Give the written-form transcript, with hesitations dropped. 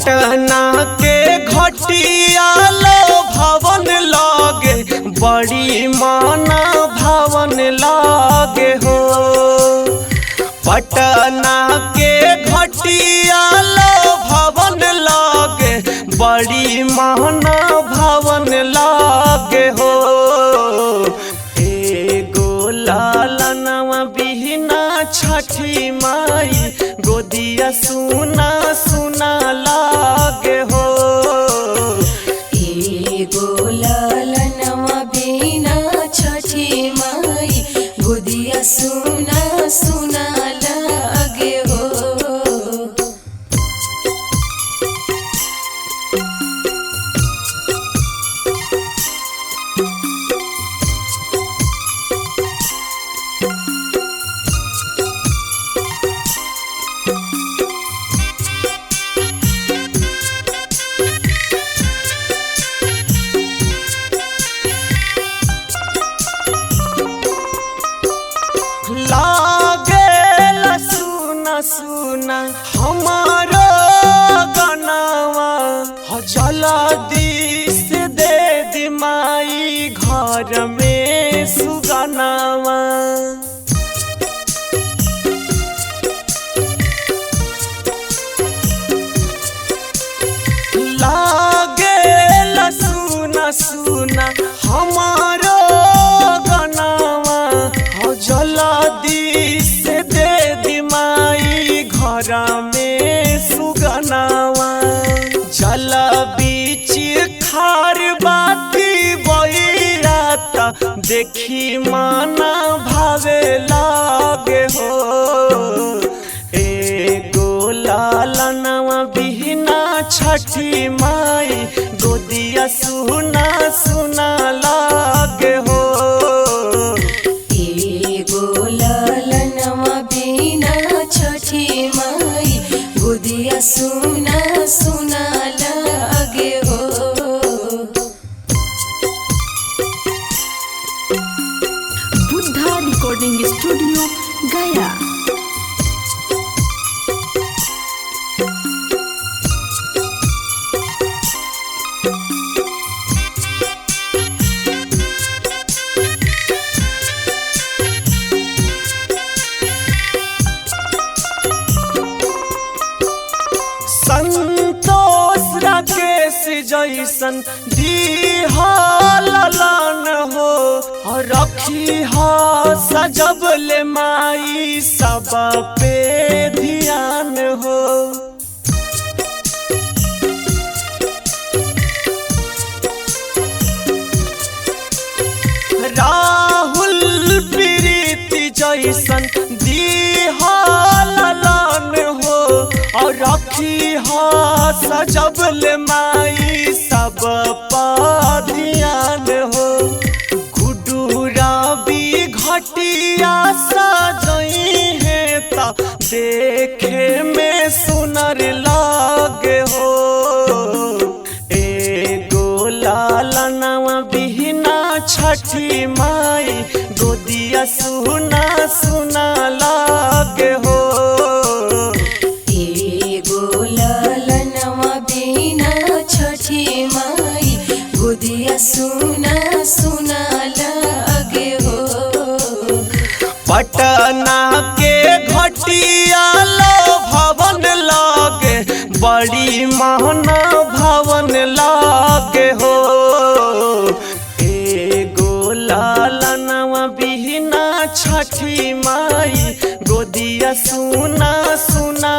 पटना के घटिया लो भवन लागे बड़ी माना भवन लागे हो। पटना के घटिया लो भवन लागे बड़ी माना भवन लागे हो। एगो लालनवा बिहना छठी माई गोदिया सुना सुना लागे हो। एगो लालनवा बिना छठी माई गोदिया सुना सुना लागे हो। लागे सुना सुना हमारा गनावा जल्दी से दे दी माई घर में सुगनावा। लागे सुना सुना हमारा गनावा जल्दी से दे दी माई घर में सुगनावा। जल बीच खार बाती बइराता देखी माना भावे लागे हो। एगो लालनवा बिहना छठी माई गोदिया सुना सुना लागे हो। एगो लालनवा बिना छठी माई गोदिया सुना सुना लागे हो। बुद्धा रिकॉर्डिंग स्टूडियो गया। संतोष राकेश जैसन दीहालन हो रखी हा सजबले माई सब पे ध्यान हो। राहुल प्रीति जैसन दीहालन हो और रखी हा सजबल माई सब पर ध्यान हो। गुड्डू रवि घटिया सजई है ता देखे में सुनर लागे हो। एगो लालनवा बिहना छठी माई गोदिया सुना सुना लागे हो। एगो लालनवा बिना छठी माई गोदिया सुना सुना लागे हो। पटना के घटिया लो भवन लागे बड़ी महना भवन लागे हो। एगो लालनवा बिहना छठी माई गोदिया सुना सुना